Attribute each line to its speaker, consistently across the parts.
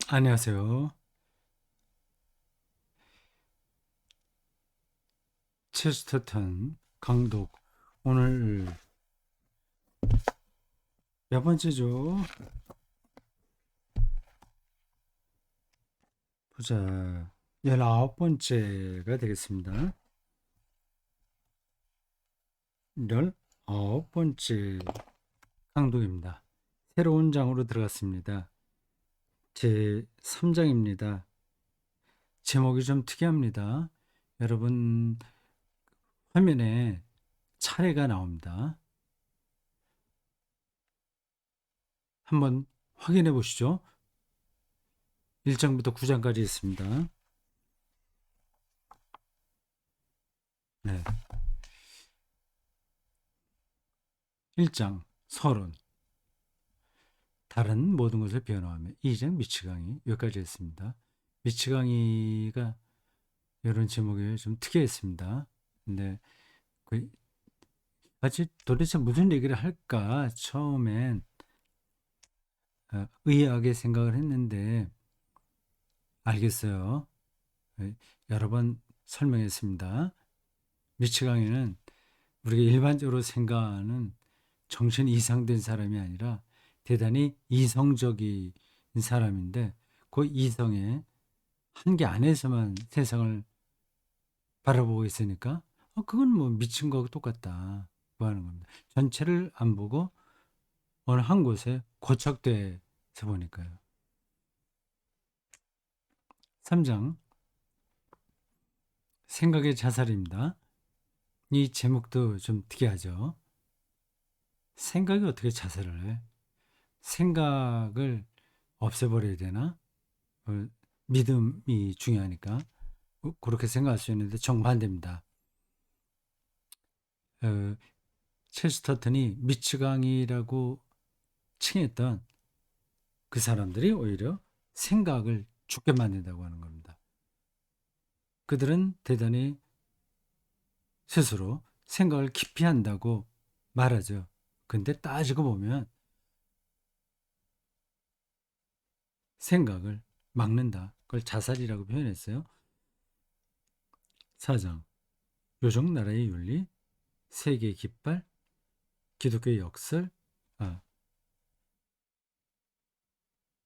Speaker 1: 안녕하세요. 체스터턴 강독. 오늘 몇 번째죠? 보자. 19번째가 되겠습니다. 19번째 강독입니다. 새로운 장으로 들어갔습니다. 제 3장입니다. 제목이 좀 특이합니다. 여러분, 화면에 차례가 나옵니다. 한번 확인해 보시죠. 1장부터 9장까지 있습니다. 네. 1장 서론. 다른 모든 것을 변호하며 2장 미치광이 여기까지 했습니다. 미치광이가 이런 제목이 좀 특이했습니다. 근데 그 아직 도대체 무슨 얘기를 할까 처음엔 의아하게 생각을 했는데 알겠어요. 여러 번 설명했습니다. 미치광이는 우리가 일반적으로 생각하는 정신 이상된 사람이 아니라 대단히 이성적인 사람인데 그 이성의 한계 안에서만 세상을 바라보고 있으니까 그건 뭐 미친 거하고 똑같다 그 하는 겁니다. 전체를 안 보고 어느 한 곳에 고착돼서 보니까요. 3장 생각의 자살입니다. 이 제목도 좀 특이하죠. 생각이 어떻게 자살을 해? 생각을 없애버려야 되나? 어, 믿음이 중요하니까 그렇게 생각할 수 있는데 정반대입니다. 어, 체스터턴이 미치광이라고 칭했던 그 사람들이 오히려 생각을 죽게 만든다고 하는 겁니다. 그들은 대단히 스스로 생각을 깊이 한다고 말하죠. 근데 따지고 보면 생각을 막는다. 그걸 자살이라고 표현했어요. 4장 요정 나라의 윤리, 세계의 깃발, 기독교의 역설, 아,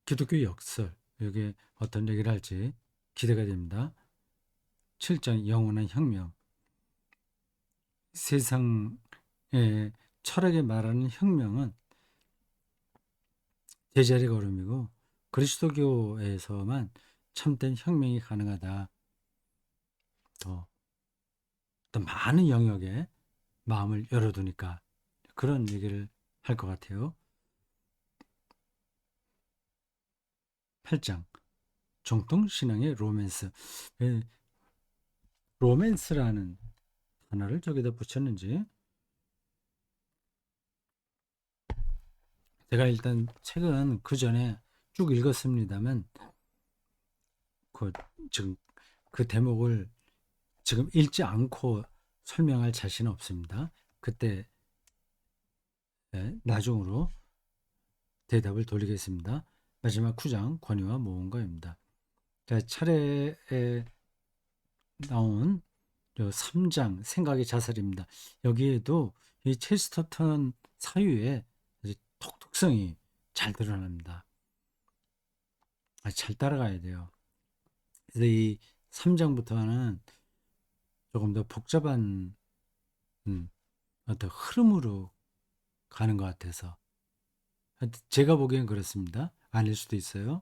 Speaker 1: 기독교의 역설. 여기에 어떤 얘기를 할지 기대가 됩니다. 7장 영원한 혁명. 세상의 철학에 말하는 혁명은 제자리 걸음이고 그리스도교에서만 참된 혁명이 가능하다. 더, 더 많은 영역에 마음을 열어두니까 그런 얘기를 할 것 같아요. 8장 정통신앙의 로맨스. 왜 로맨스라는 단어를 저기다 붙였는지 제가 일단 책은 그 전에 쭉 읽었습니다만 그 지금 그 대목을 지금 읽지 않고 설명할 자신은 없습니다. 그때 나중으로 대답을 돌리겠습니다. 마지막 9장 권위와 모험가입니다. 자, 차례에 나온 3장 생각의 자살입니다. 여기에도 이 체스터턴 사유의 독특성이 잘 드러납니다. 잘 따라가야 돼요. 그래서 이 3장부터는 조금 더 복잡한 어떤 흐름으로 가는 것 같아서 제가 보기엔 그렇습니다. 아닐 수도 있어요.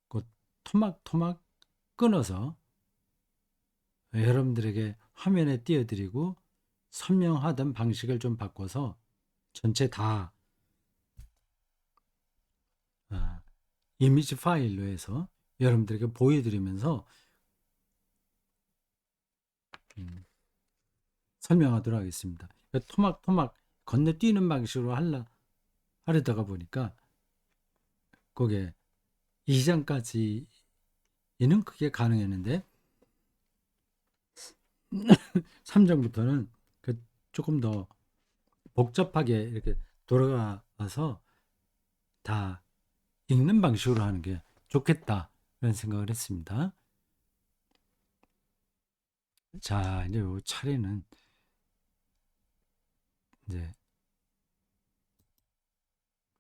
Speaker 1: 그 토막토막 끊어서 여러분들에게 화면에 띄워드리고 설명하던 방식을 좀 바꿔서 전체 다 이미지 파일로 해서 여러분들에게 보여드리면서 설명하도록 하겠습니다. 토막토막 건너뛰는 방식으로 하려다가 보니까 그게 2장까지는 그게 가능했는데 3장부터는 조금 더 복잡하게 이렇게 돌아가서 다 읽는 방식으로 하는 게 좋겠다 그런 생각을 했습니다. 자, 이제 요 차례는 이제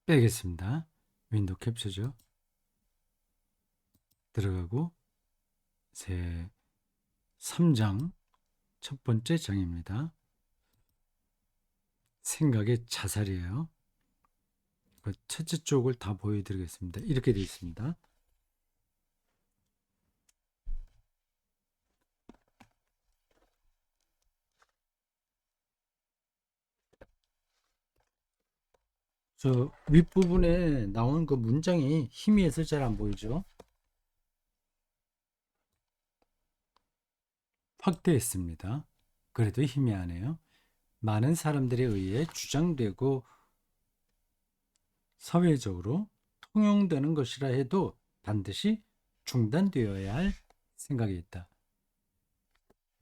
Speaker 1: 빼겠습니다. 윈도우 캡처죠. 들어가고 새 3장 첫 번째 장입니다. 생각의 자살이에요. 그 첫째 쪽을 다 보여드리겠습니다. 이렇게 되어 있습니다. 저 윗부분에 나온 그 문장이 희미해서 잘 안 보이죠? 확대했습니다. 그래도 희미하네요. 많은 사람들에 의해 주장되고 사회적으로 통용되는 것이라 해도 반드시 중단되어야 할 생각이 있다.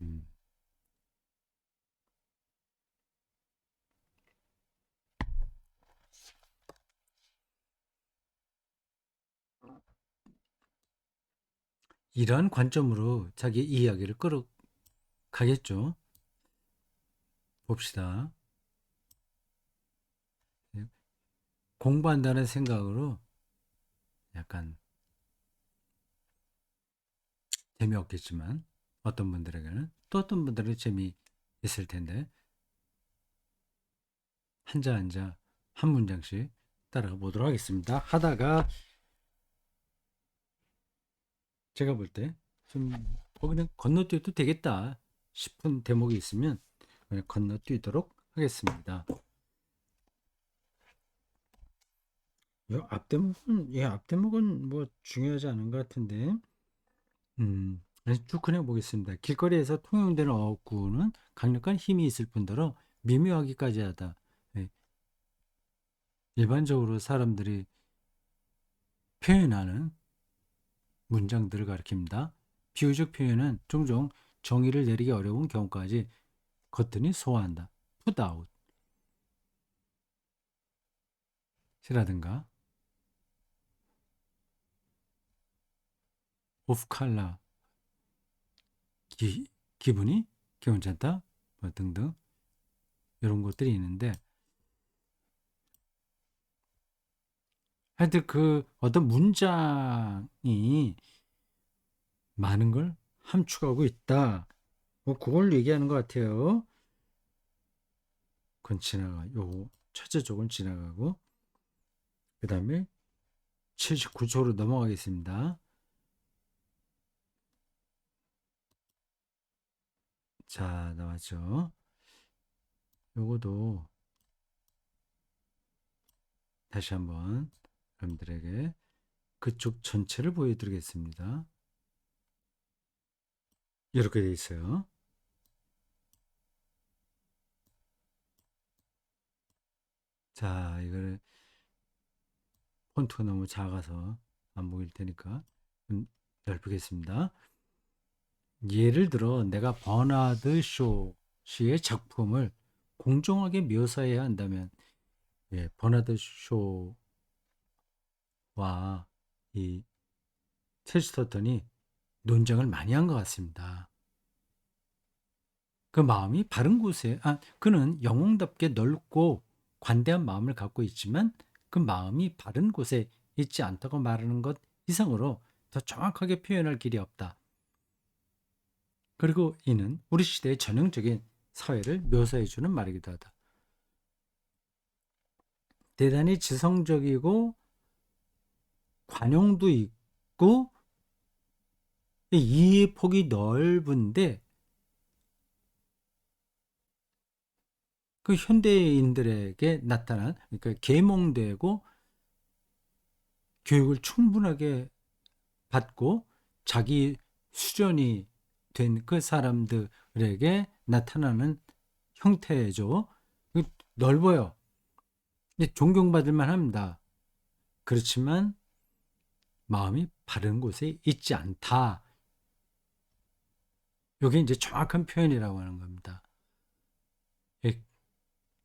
Speaker 1: 음. 이러한 관점으로 자기 이야기를 끌어가겠죠. 봅시다. 공부한다는 생각으로 약간 재미없겠지만 어떤 분들에게는 또 어떤 분들은 재미있을 텐데 한자 한 문장씩 따라가 보도록 하겠습니다. 하다가 제가 볼 때 좀 그냥 건너뛰어도 되겠다 싶은 대목이 있으면 그냥 건너뛰도록 하겠습니다. 앞대목은 뭐 중요하지 않은 것 같은데 쭉 그냥 보겠습니다. 길거리에서 통용되는 어구는 강력한 힘이 있을 뿐더러 미묘하기까지 하다. 예, 일반적으로 사람들이 표현하는 문장들을 가리킵니다. 비유적 표현은 종종 정의를 내리기 어려운 경우까지 겉들이 소화한다. put out 이라든가 off color 기분이 괜찮다 뭐 등등 이런 것들이 있는데 하여튼 그 어떤 문장이 많은 걸 함축하고 있다. 뭐 그걸 얘기하는 것 같아요. 그건 요 첫째 쪽은 지나가고 그 다음에 79쪽으로 넘어가겠습니다. 자, 나왔죠. 요거도 다시 한번 여러분들에게 그쪽 전체를 보여드리겠습니다. 이렇게 돼 있어요. 자, 이거를 폰트가 너무 작아서 안 보일 테니까 좀 넓히겠습니다. 예를 들어 내가 버나드 쇼 씨의 작품을 공정하게 묘사해야 한다면 버나드 쇼와 이 체스터턴이 논쟁을 많이 한 것 같습니다. 그 마음이 바른 곳에, 그는 영웅답게 넓고 관대한 마음을 갖고 있지만 그 마음이 바른 곳에 있지 않다고 말하는 것 이상으로 더 정확하게 표현할 길이 없다. 그리고 이는 우리 시대의 전형적인 사회를 묘사해주는 말이기도 하다. 대단히 지성적이고 관용도 있고 이해 폭이 넓은데 그 현대인들에게 나타난 그러니까 계몽되고 교육을 충분하게 받고 자기 수련이 된 그 사람들에게 나타나는 형태죠. 넓어요. 존경받을 만합니다. 그렇지만 마음이 바른 곳에 있지 않다. 이게 이제 정확한 표현이라고 하는 겁니다.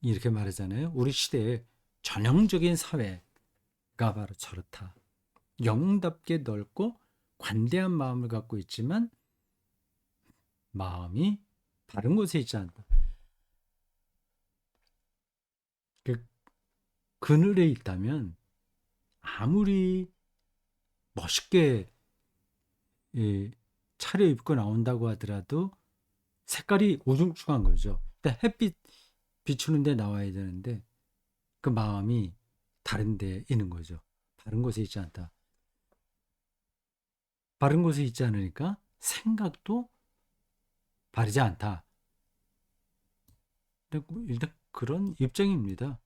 Speaker 1: 이렇게 말하잖아요. 우리 시대의 전형적인 사회가 바로 저렇다. 영웅답게 넓고 관대한 마음을 갖고 있지만 마음이 다른 곳에 있지 않다. 그 그늘에 있다면 아무리 멋있게 이 차려입고 나온다고 하더라도 색깔이 우중충한 거죠. 근데 햇빛 비추는 데 나와야 되는데 그 마음이 다른 데 있는 거죠. 다른 곳에 있지 않다. 바른 곳에 있지 않으니까 생각도 바르지 않다. 일단 그런 입장입니다.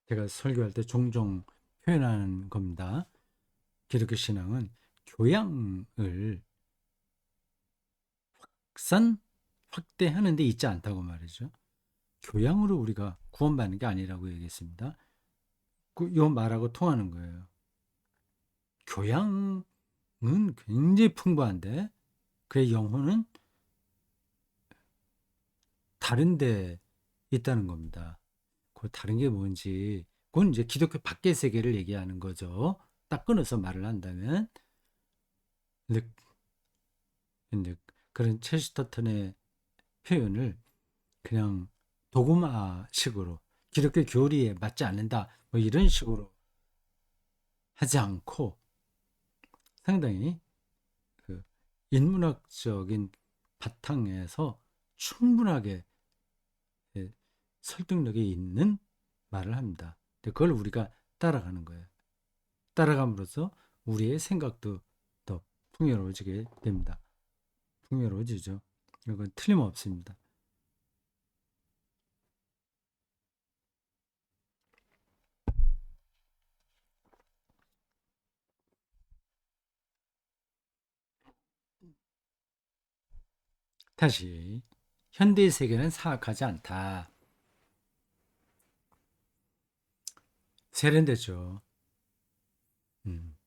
Speaker 1: 제가 설교할 때 종종 표현하는 겁니다. 기독교 신앙은 교양을 확산, 확대하는 데 있지 않다고 말이죠. 교양으로 우리가 구원받는 게 아니라고 얘기했습니다. 요 말하고 통하는 거예요. 교양은 굉장히 풍부한데 그의 영혼은 다른 데 있다는 겁니다. 그 다른 게 뭔지 그건 이제 기독교 밖의 세계를 얘기하는 거죠. 딱 끊어서 말을 한다면. 근데, 근데 그런 체스터턴의 표현을 그냥 도구마식으로 기독교 교리에 맞지 않는다 뭐 이런 식으로 하지 않고 상당히 그 인문학적인 바탕에서 충분하게 예, 설득력이 있는 말을 합니다. 그걸 우리가 따라가는 거예요. 따라감으로써 우리의 생각도 더 풍요로워지게 됩니다. 풍요로워지죠. 이건 틀림없습니다. 다시 현대의 세계는 사악하지 않다. 세련되죠. 음,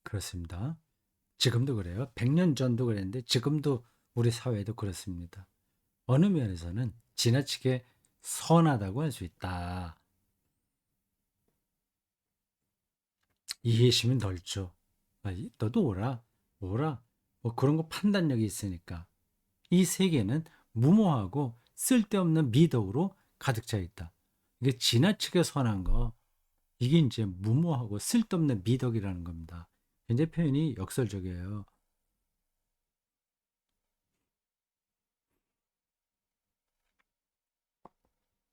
Speaker 1: 그렇습니다. 지금도 그래요. 100년 전도 그랬는데 지금도 우리 사회도 그렇습니다. 어느 면에서는 지나치게 선하다고 할 수 있다. 이해심이 넓죠. 너도 오라, 오라. 뭐 그런 거 판단력이 있으니까. 이 세계는 무모하고 쓸데없는 미덕으로 가득 차 있다. 이게 지나치게 선한 거, 이게 이제 무모하고 쓸데없는 미덕이라는 겁니다. 굉장히 표현이 역설적이에요.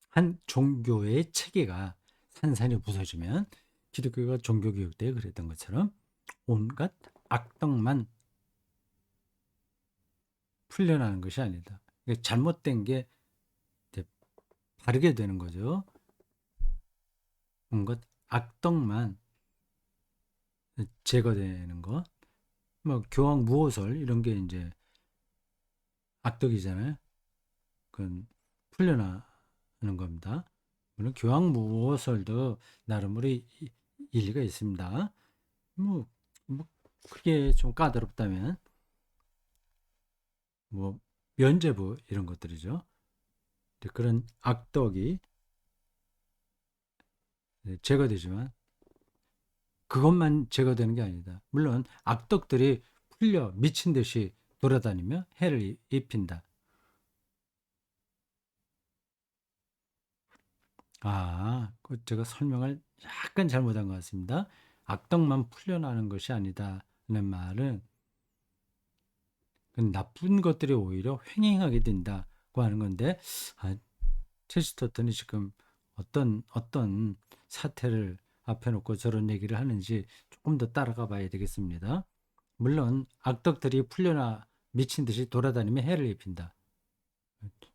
Speaker 1: 한 종교의 체계가 산산이 부서지면 기독교가 종교개혁 때 그랬던 것처럼 온갖 악덕만 풀려나는 것이 아니다. 잘못된 게 바르게 되는 거죠. 온갖 악덕만 제거되는 것. 뭐 교황 무호설 이런 게 이제 악덕이잖아요. 그건 풀려나는 겁니다. 물론 교황 무호설도 나름으로 일리가 있습니다. 뭐, 뭐 그게 좀 까다롭다면 뭐 면죄부 이런 것들이죠. 그런 악덕이 제거되지만 그것만 제거되는 게 아니다. 물론 악덕들이 풀려 미친 듯이 돌아다니며 해를 입힌다. 그 제가 설명을 약간 잘못한 것 같습니다. 악덕만 풀려나는 것이 아니다는 말은 그 나쁜 것들이 오히려 횡행하게 된다고 하는 건데, 체스터턴이 지금 어떤 사태를 앞에 놓고 저런 얘기를 하는지 조금 더 따라가 봐야 되겠습니다. 물론 악덕들이 풀려나 미친 듯이 돌아다니며 해를 입힌다.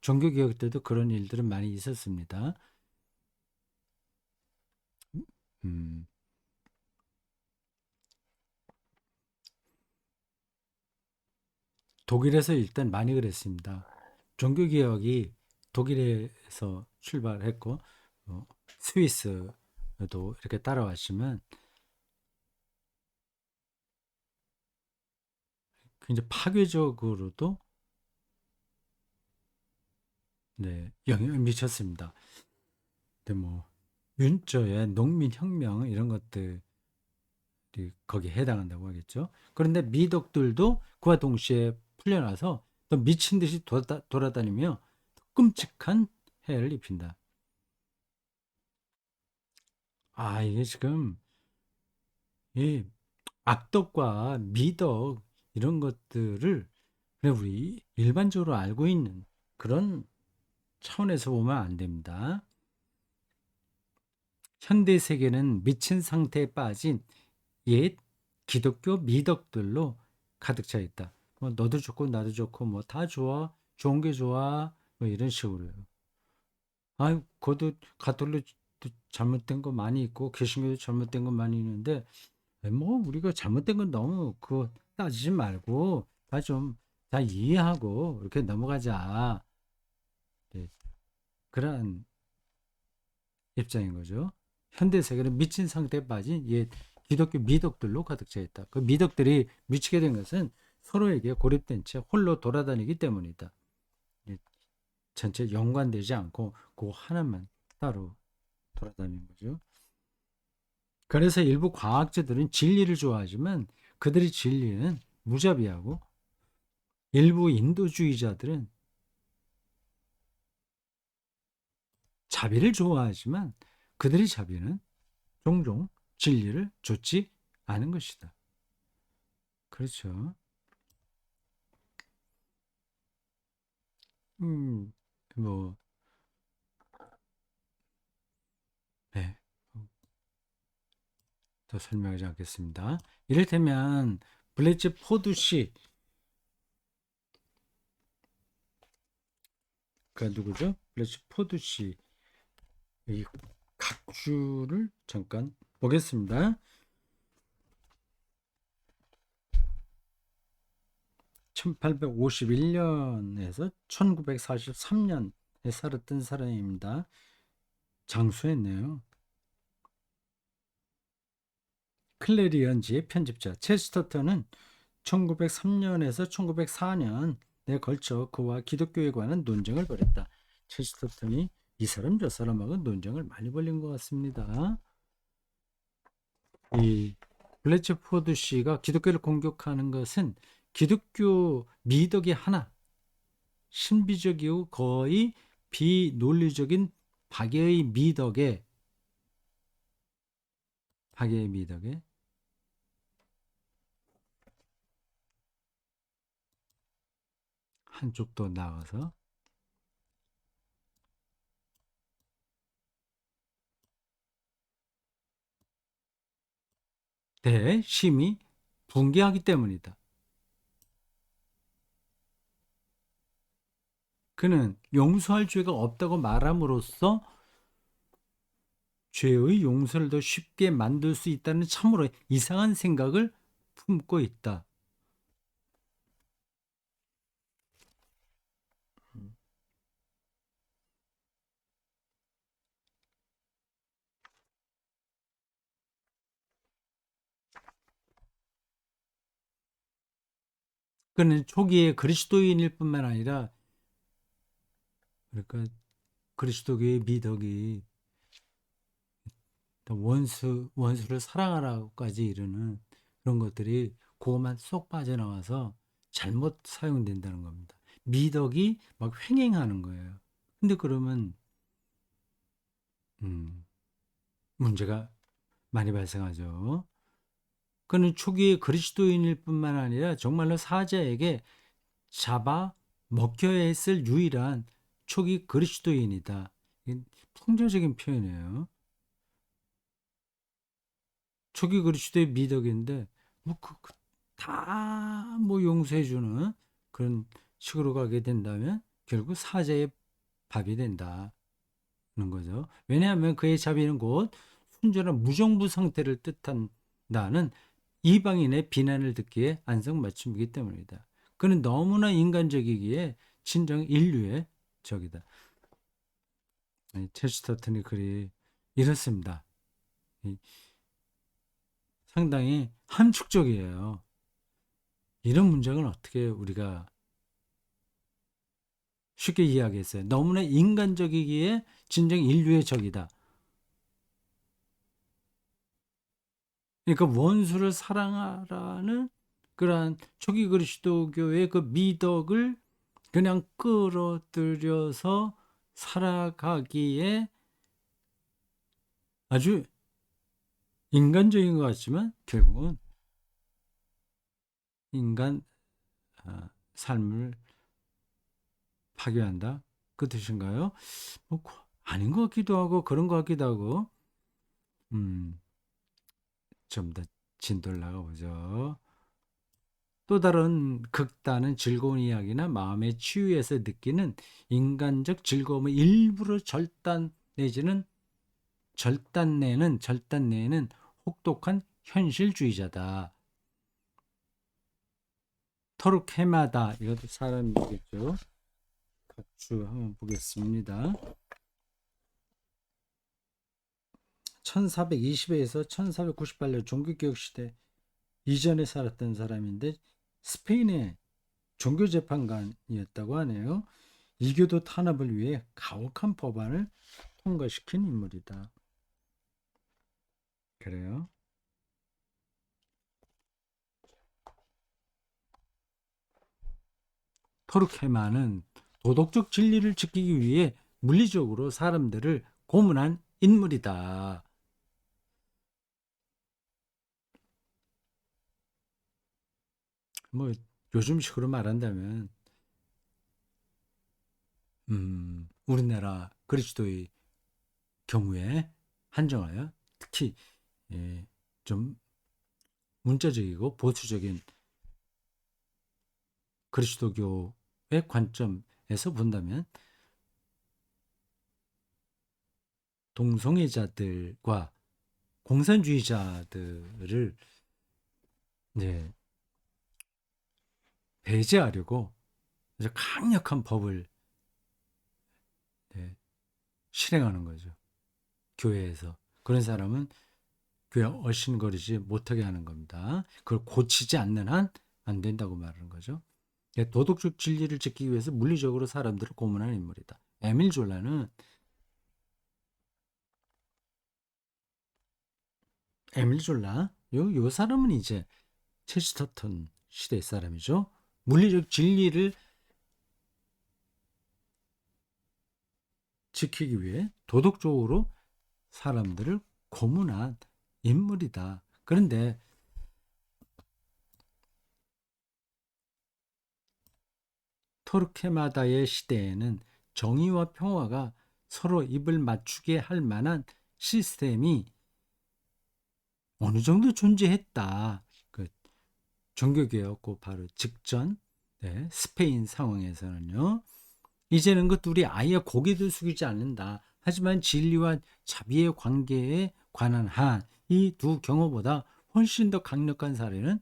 Speaker 1: 종교개혁 때도 그런 일들은 많이 있었습니다. 음, 독일에서 일단 많이 그랬습니다. 종교개혁이 독일에서 출발했고 스위스도 이렇게 따라왔지만 굉장히 파괴적으로도 네, 영향을 미쳤습니다. 근데 뭐 윤조의 농민혁명 이런 것들이 거기에 해당한다고 하겠죠. 그런데 미덕들도 그와 동시에 풀려나서 또 미친 듯이 돌아다니며 끔찍한 해를 입힌다. 아, 이게 지금 이 악덕과 미덕 이런 것들을 그냥 우리 일반적으로 알고 있는 그런 차원에서 보면 안 됩니다. 현대 세계는 미친 상태에 빠진 옛 기독교 미덕들로 가득 차 있다. 뭐 너도 좋고 나도 좋고 뭐 다 좋아, 좋은 게 좋아, 뭐 이런 식으로요. 아유, 그것도 가톨릭도 잘못된 거 많이 있고 개신교도 잘못된 거 많이 있는데 뭐 우리가 잘못된 건 너무 그거 따지지 말고 다 이해하고 이렇게 넘어가자. 네, 그러한 입장인 거죠. 현대 세계는 미친 상태에 빠진 옛 기독교 미덕들로 가득 차 있다. 그 미덕들이 미치게 된 것은 서로에게 고립된 채 홀로 돌아다니기 때문이다. 전체 연관되지 않고 그 하나만 따로 돌아다니는 거죠. 그래서 일부 과학자들은 진리를 좋아하지만 그들의 진리는 무자비하고 일부 인도주의자들은 자비를 좋아하지만 그들의 자비는 종종 진리를 좇지 않은 것이다. 그렇죠. 음, 뭐, 네, 더 설명하지 않겠습니다. 이를테면 블레츠 포드 씨가 누구죠? 블레츠 포드 씨, 이 각주를 잠깐 보겠습니다. 1851년에서 1943년에 살았던 사람입니다. 장수했네요. 클레리언지의 편집자 체스터턴은 1903년에서 1904년에 걸쳐 그와 기독교에 관한 논쟁을 벌였다. 체스터턴이 이 사람 저 사람하고 논쟁을 많이 벌린 것 같습니다. 이 블래치포드 씨가 기독교를 공격하는 것은 기독교 미덕의 하나, 신비적이고 거의 비논리적인 박애의 미덕에 한쪽도 나가서 대심이 붕괴하기 때문이다. 그는 용서할 죄가 없다고 말함으로써 죄의 용서를 더 쉽게 만들 수 있다는 참으로 이상한 생각을 품고 있다. 그는 초기에 그리스도인일 뿐만 아니라 그러니까 그리스도교의 미덕이 원수를 사랑하라고까지 이르는 그런 것들이 그것만 쏙 빠져나와서 잘못 사용된다는 겁니다. 미덕이 막 횡행하는 거예요. 근데 그러면 음, 문제가 많이 발생하죠. 그는 초기에 그리스도인일 뿐만 아니라 정말로 사자에게 잡아 먹혀야 했을 유일한 초기 그리스도인이다. 풍자적인 표현이에요. 초기 그리스도의 미덕인데 뭐다뭐 용서해주는 그런 식으로 가게 된다면 결국 사자의 밥이 된다는 거죠. 왜냐하면 그의 자비는 곧 순전한 무정부 상태를 뜻한다는 이방인의 비난을 듣기에 안성맞춤이기 때문이다. 그는 너무나 인간적이기에 진정 인류의 적이다. 체스터튼의 글이 이렇습니다. 상당히 함축적이에요. 이런 문장을 어떻게 우리가 쉽게 이야기했어요. 너무나 인간적이기에 진정 인류의 적이다. 그러니까 원수를 사랑하라는 그러한 초기 그리스도교의 그 미덕을 그냥 끌어들여서 살아가기에 아주 인간적인 것 같지만 결국은 인간 삶을 파괴한다. 그 뜻인가요? 뭐, 아닌 것 같기도 하고 그런 것 같기도 하고 좀 더 진도를 나가보죠. 또 다른 극단은 즐거운 이야기나 마음의 치유에서 느끼는 인간적 즐거움을 일부러 절단내는 혹독한 현실주의자다. 토르케마다 이것도 사람이겠죠. 각주 한번 보겠습니다. 1420에서 1498년 종교개혁 시대 이전에 살았던 사람인데 스페인의 종교재판관이었다고 하네요. 이교도 탄압을 위해 가혹한 법안을 통과시킨 인물이다. 그래요. 토르케마는 도덕적 진리를 지키기 위해 물리적으로 사람들을 고문한 인물이다. 뭐 요즘식으로 말한다면 우리나라 그리스도의 경우에 한정하여 특히 좀 문자적이고 보수적인 그리스도교의 관점에서 본다면 동성애자들과 공산주의자들을 배제하려고 아주 강력한 법을 실행하는 거죠. 교회에서. 그런 사람은 교회 얼씬거리지 못하게 하는 겁니다. 그걸 고치지 않는 한 안 된다고 말하는 거죠. 도덕적 진리를 지키기 위해서 물리적으로 사람들을 고문하는 인물이다. 에밀 졸라는 에밀 졸라 요 사람은 이제 체스터턴 시대 사람이죠. 물리적 진리를 지키기 위해 도덕적으로 사람들을 고문한 인물이다. 그런데 토르케마다의 시대에는 정의와 평화가 서로 입을 맞추게 할 만한 시스템이 어느 정도 존재했다. 그 종교개혁 바로 직전 스페인 상황에서는요. 이제는 그 둘이 아예 고개도 숙이지 않는다. 하지만 진리와 자비의 관계에 관한 한 이 두 경우보다 훨씬 더 강력한 사례는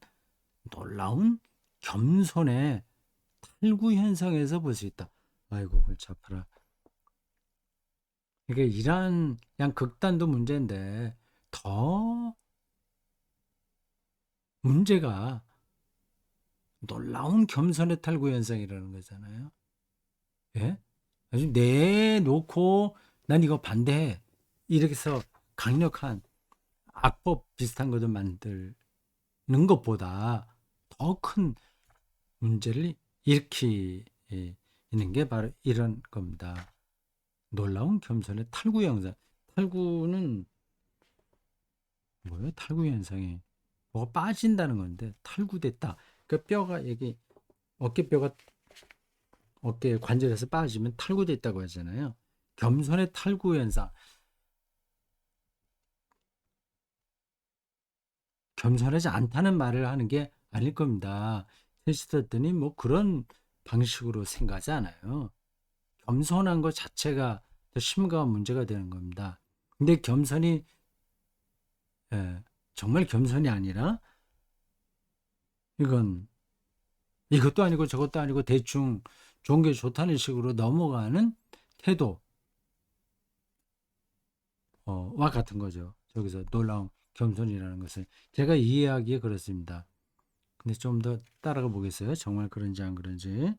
Speaker 1: 놀라운 겸손의 탈구 현상에서 볼 수 있다. 아이고 골치 아파라. 이게 이러한 그냥 극단도 문제인데 더 문제가 놀라운 겸손의 탈구 현상이라는 거잖아요. 예? 아주 내놓고 난 이거 반대해. 이렇게 해서 강력한 악법 비슷한 것을 만드는 것보다 더 큰 문제를 일으키는 게 바로 이런 겁니다. 놀라운 겸손의 탈구 현상. 탈구는 뭐예요? 탈구 현상이 뭐가 빠진다는 건데 탈구됐다. 그 뼈가 여기 어깨뼈가 어깨 관절에서 빠지면 탈구됐다고 하잖아요. 겸손의 탈구 현상. 겸손하지 않다는 말을 하는 게 아닐 겁니다. 헬스터들이 뭐 그런 방식으로 생각하지 않아요. 겸손한 것 자체가 더 심각한 문제가 되는 겁니다. 근데 겸손이 정말 겸손이 아니라 이건 이것도 아니고 저것도 아니고 대충 좋은 게 좋다는 식으로 넘어가는 태도와 같은 거죠. 저기서 놀라운 겸손이라는 것은 제가 이해하기에 그렇습니다. 근데 좀 더 따라가 보겠어요. 정말 그런지 안 그런지.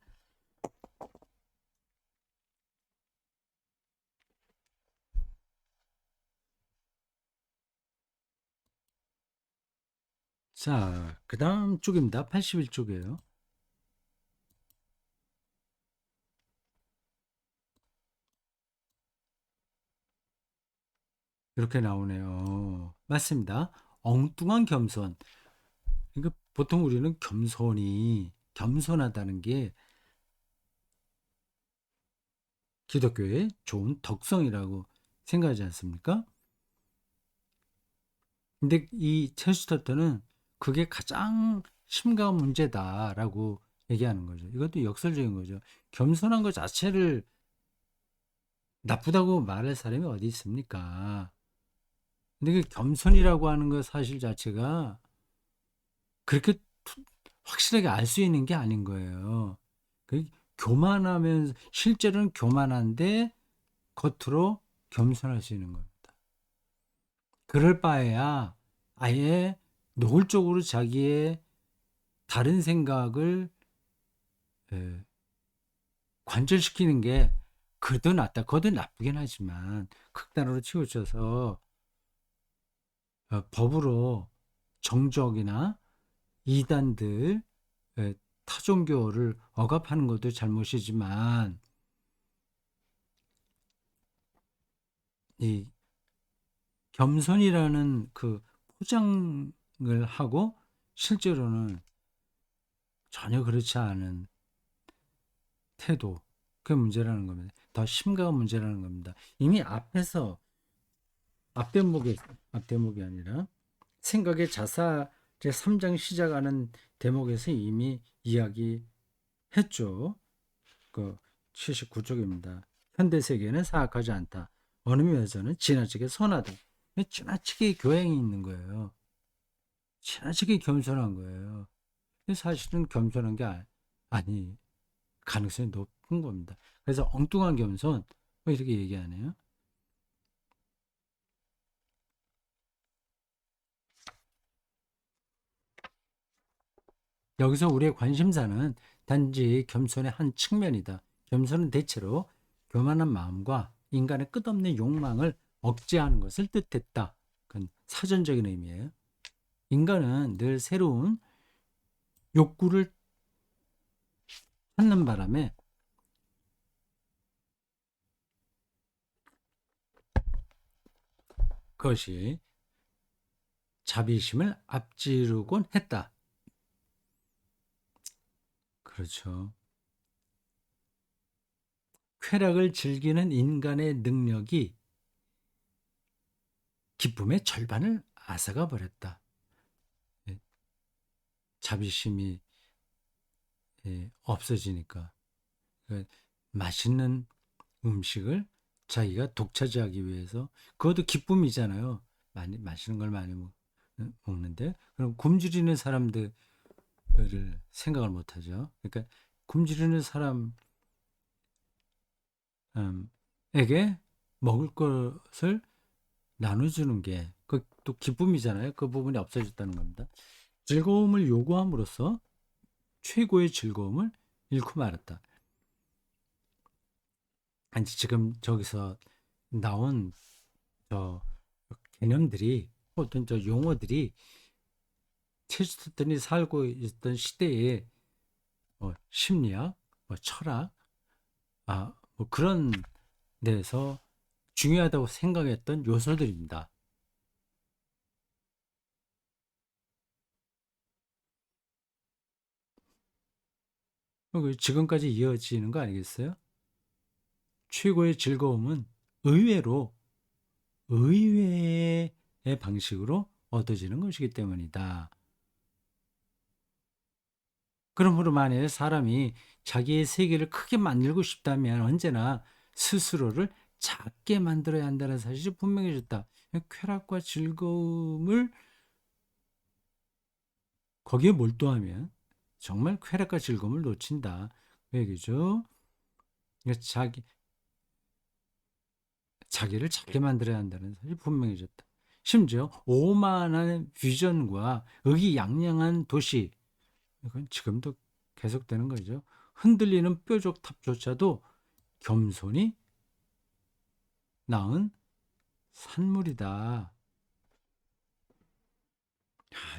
Speaker 1: 자, 그 다음 쪽입니다. 81쪽이에요. 이렇게 나오네요. 맞습니다. 엉뚱한 겸손. 그러니까 보통 우리는 겸손하다는 게 기독교의 좋은 덕성이라고 생각하지 않습니까? 근데 이 체스터턴은 그게 가장 심각한 문제다라고 얘기하는 거죠. 이것도 역설적인 거죠. 겸손한 것 자체를 나쁘다고 말할 사람이 어디 있습니까? 근데 그 겸손이라고 하는 것 사실 자체가 그렇게 확실하게 알 수 있는 게 아닌 거예요. 그 교만하면 실제로는 교만한데 겉으로 겸손할 수 있는 겁니다. 그럴 바에야 아예 노골적으로 자기의 다른 생각을 에, 관철시키는 게 그도 낫다. 그도 나쁘긴 하지만 극단으로 치우쳐서 법으로 정적이나 이단들 타종교를 억압하는 것도 잘못이지만 이 겸손이라는 그 포장을 하고 실제로는 전혀 그렇지 않은 태도, 그게 문제라는 겁니다. 더 심각한 문제라는 겁니다. 이미 앞에서 앞대목이 아니라 생각의 자사 제3장 시작하는 대목에서 이미 이야기했죠. 그 79쪽입니다. 현대 세계는 사악하지 않다. 어느 면에서는 지나치게 선하다. 지나치게 교양이 있는 거예요. 지나치게 겸손한 거예요. 사실은 겸손한 게 아니 가능성이 높은 겁니다. 그래서 엉뚱한 겸손 뭐 이렇게 얘기하네요. 여기서 우리의 관심사는 단지 겸손의 한 측면이다. 겸손은 대체로 교만한 마음과 인간의 끝없는 욕망을 억제하는 것을 뜻했다. 그건 사전적인 의미예요. 인간은 늘 새로운 욕구를 찾는 바람에 그것이 자비심을 앞지르곤 했다. 그렇죠. 쾌락을 즐기는 인간의 능력이 기쁨의 절반을 앗아가 버렸다. 예, 자비심이 없어지니까. 그 맛있는 음식을 자기가 독차지하기 위해서 그것도 기쁨이잖아요. 많이 맛있는 걸 많이 먹는데 그럼 굶주리는 사람들을 생각을 못하죠. 그러니까 굶주리는 사람에게 먹을 것을 나눠주는 게 그또 기쁨이잖아요. 그 부분이 없어졌다는 겁니다. 즐거움을 요구함으로써 최고의 즐거움을 잃고 말았다. 아니 지금 저기서 나온 저 개념들이 어떤 저 용어들이 체스터턴이 살고 있던 시대의 심리학, 철학, 뭐 그런 데서 중요하다고 생각했던 요소들입니다. 지금까지 이어지는 거 아니겠어요? 최고의 즐거움은 의외로 의외의 방식으로 얻어지는 것이기 때문이다. 그러므로 만일 사람이 자기의 세계를 크게 만들고 싶다면 언제나 스스로를 작게 만들어야 한다는 사실이 분명해졌다. 쾌락과 즐거움을 거기에 몰두하면 정말 쾌락과 즐거움을 놓친다. 그 얘기죠. 그러니까 자기를 작게 만들어야 한다는 사실이 분명해졌다. 심지어 오만한 비전과 의기양양한 도시, 이건 지금도 계속되는 거죠. 흔들리는 뾰족탑조차도 겸손이 낳은 산물이다.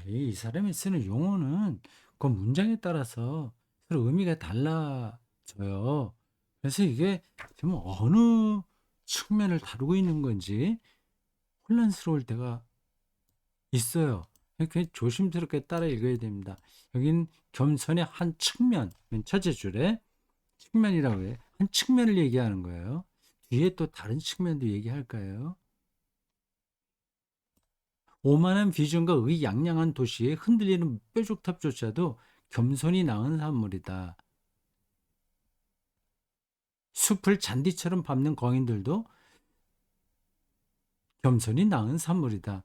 Speaker 1: 이 사람이 쓰는 용어는 그 문장에 따라서 서로 의미가 달라져요. 그래서 이게 지금 어느 측면을 다루고 있는 건지 혼란스러울 때가 있어요. 이렇게 조심스럽게 따라 읽어야 됩니다. 여긴 겸손의 한 측면, 맨 첫째 줄에 측면이라고 해. 한 측면을 얘기하는 거예요. 뒤에 또 다른 측면도 얘기할까요? 오만한 비전과 의양양한 도시에 흔들리는 뾰족탑조차도 겸손이 낳은 산물이다. 숲을 잔디처럼 밟는 거인들도 겸손이 낳은 산물이다.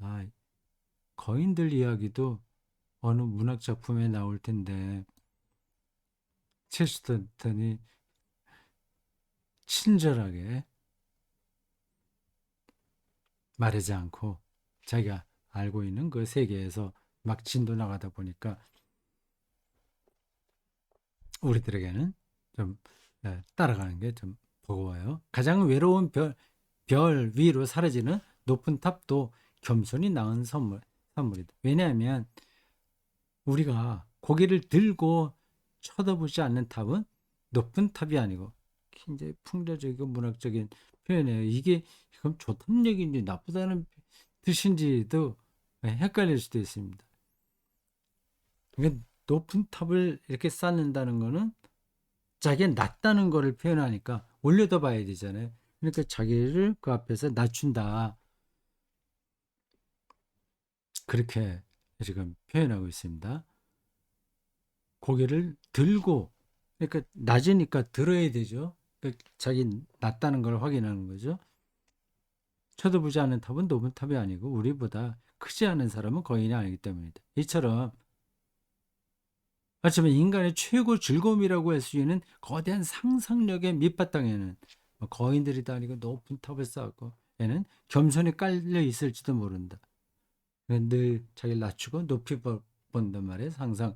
Speaker 1: 아, 거인들 이야기도 어느 문학 작품에 나올 텐데 체스터턴이 친절하게 말하지 않고 자기가 알고 있는 그 세계에서 막 진도 나가다 보니까 우리들에게는 좀 따라가는 게 좀 버거워요. 가장 외로운 별 위로 사라지는 높은 탑도 겸손히 낳은 선물이다. 왜냐하면 우리가 고개를 들고 쳐다보지 않는 탑은 높은 탑이 아니고 굉장히 풍자적이고 문학적인 표현이에요. 이게 그럼 좋다는 얘기인지 나쁘다는 뜻인지도 헷갈릴 수도 있습니다. 그러니까 높은 탑을 이렇게 쌓는다는 거는 자기가 낮다는 거를 표현하니까 올려다 봐야 되잖아요. 그러니까 자기를 그 앞에서 낮춘다. 그렇게 지금 표현하고 있습니다. 고개를 들고, 그러니까 낮으니까 들어야 되죠. 그러니까 자기 낮다는 걸 확인하는 거죠. 쳐다보지 않는 탑은 높은 탑이 아니고 우리보다 크지 않은 사람은 거인이 아니기 때문이다. 이처럼 하지만 인간의 최고 즐거움이라고 할 수 있는 거대한 상상력의 밑바탕에는 거인들이 아니고 높은 탑을 쌓고 얘는 겸손히 깔려 있을지도 모른다. 늘 자기를 낮추고 높이 본단 말이에요. 상상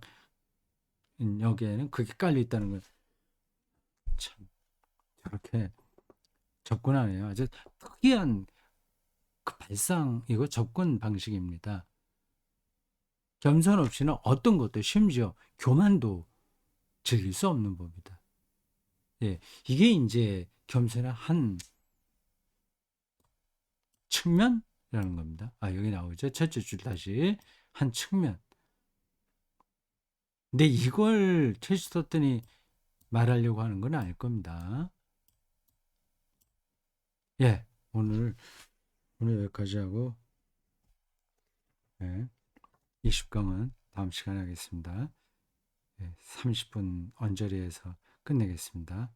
Speaker 1: 여기에는 그게 깔려 있다는 걸 참 저렇게 접근하네요. 아주 특이한 그 발상이고 접근 방식입니다. 겸손 없이는 어떤 것도 심지어 교만도 즐길 수 없는 법이다. 예, 이게 이제 겸손의 한 측면이라는 겁니다. 여기 나오죠. 첫째 줄 다시 한 측면. 근데 이걸 체스터턴이 말하려고 하는 건 아닐 겁니다. 예, 오늘 여기까지 하고 예, 20강은 다음 시간에 하겠습니다. 예, 30분 언저리에서 끝내겠습니다.